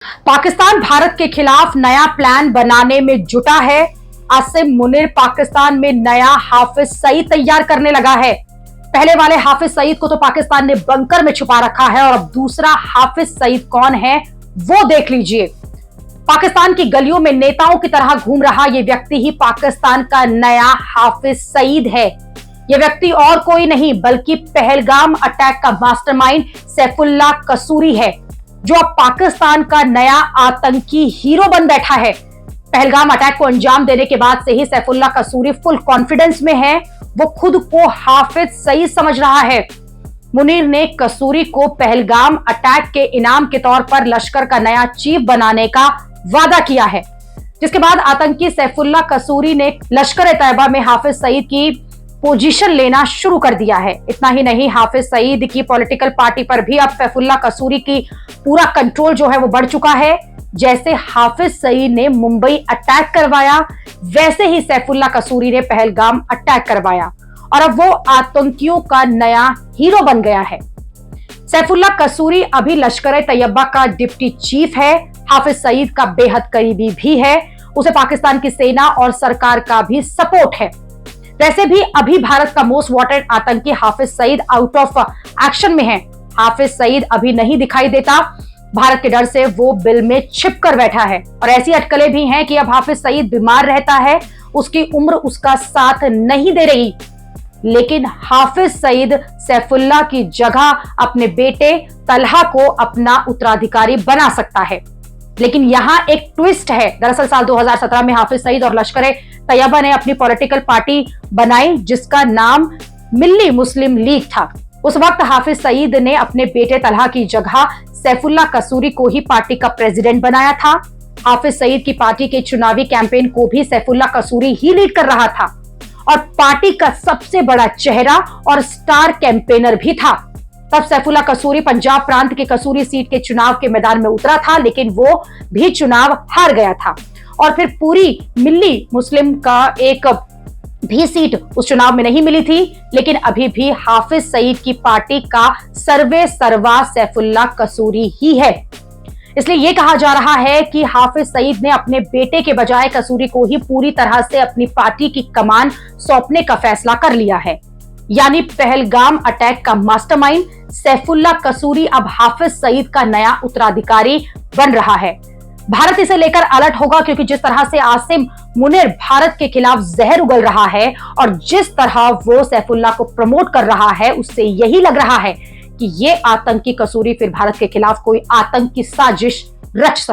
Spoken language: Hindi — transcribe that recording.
पाकिस्तान भारत के खिलाफ नया प्लान बनाने में जुटा है। आसिम मुनीर पाकिस्तान में नया हाफिज सईद तैयार करने लगा है। पहले वाले हाफिज सईद को तो पाकिस्तान ने बंकर में छुपा रखा है और अब दूसरा हाफिज सईद कौन है वो देख लीजिए। पाकिस्तान की गलियों में नेताओं की तरह घूम रहा यह व्यक्ति ही पाकिस्तान का नया हाफिज सईद है। यह व्यक्ति और कोई नहीं बल्कि पहलगाम अटैक का मास्टरमाइंड सैफुल्लाह कसूरी है, जो अब पाकिस्तान का नया आतंकी हीरो बन बैठा है। पहलगाम अटैक को अंजाम देने के बाद से ही सैफुल्लाह कसूरी फुल कॉन्फिडेंस में है। वो खुद को हाफिज सईद समझ रहा है। मुनीर ने कसूरी को पहलगाम अटैक के इनाम के तौर पर लश्कर का नया चीफ बनाने का वादा किया है, जिसके बाद आतंकी सैफुल्लाह कसूरी ने लश्कर-ए-तैयबा में हाफिज सईद की पोजीशन लेना शुरू कर दिया है। इतना ही नहीं, हाफिज सईद की पॉलिटिकल पार्टी पर भी अब सैफुल्लाह कसूरी की पूरा कंट्रोल जो है वो बढ़ चुका है। जैसे हाफिज सईद ने मुंबई अटैक करवाया, वैसे ही सैफुल्लाह कसूरी ने पहलगाम अटैक करवाया और अब वो आतंकियों का नया हीरो बन गया है। सैफुल्लाह कसूरी अभी लश्कर-ए-तैयबा का डिप्टी चीफ है, हाफिज सईद का बेहद करीबी भी है। उसे पाकिस्तान की सेना और सरकार का भी सपोर्ट है। वैसे भी अभी भारत का मोस्ट वांटेड आतंकी Hafiz Saeed out of action में है। हाफिज सईद अभी नहीं दिखाई देता। भारत के डर से वो बिल में छिप कर बैठा है और ऐसी अटकलें भी हैं कि अब हाफिज सईद बीमार रहता है, उसकी उम्र उसका साथ नहीं दे रही। लेकिन हाफिज सईद सैफुल्लाह की जगह अपने बेटे तलहा को अपना उत्तराधिकारी बना सकता है। लेकिन यहाँ एक ट्विस्ट है। दरअसल साल 2017 में हाफिज सईद और लश्कर-ए-तैयबा ने अपनी पॉलिटिकल पार्टी बनाई, जिसका नाम मिल्ली मुस्लिम लीग था। उस वक्त हाफिज सईद ने अपने बेटे तलहा की जगह सैफुल्लाह कसूरी को ही पार्टी का प्रेसिडेंट बनाया था। हाफिज सईद की पार्टी के चुनावी कैंपेन को भी सैफुल्लाह कसूरी ही लीड कर रहा था और पार्टी का सबसे बड़ा चेहरा और स्टार कैंपेनर भी था। तब सैफुल्लाह कसूरी पंजाब प्रांत के कसूरी सीट के चुनाव के मैदान में उतरा था, लेकिन वो भी चुनाव हार गया था और फिर पूरी मिल्ली मुस्लिम का एक भी सीट उस चुनाव में नहीं मिली थी। लेकिन अभी भी हाफिज सईद की पार्टी का सर्वे सर्वा सैफुल्लाह कसूरी ही है। इसलिए यह कहा जा रहा है कि हाफिज सईद ने अपने बेटे के बजाय कसूरी को ही पूरी तरह से अपनी पार्टी की कमान सौंपने का फैसला कर लिया है। यानी पहलगाम अटैक का मास्टरमाइंड सैफुल्लाह कसूरी अब हाफिज सईद का नया उत्तराधिकारी बन रहा है। भारत इसे लेकर अलर्ट होगा, क्योंकि जिस तरह से आसिम मुनीर भारत के खिलाफ जहर उगल रहा है और जिस तरह वो सैफुल्लाह को प्रमोट कर रहा है, उससे यही लग रहा है कि ये आतंकी कसूरी फिर भारत के खिलाफ कोई आतंकी साजिश रच सकता है।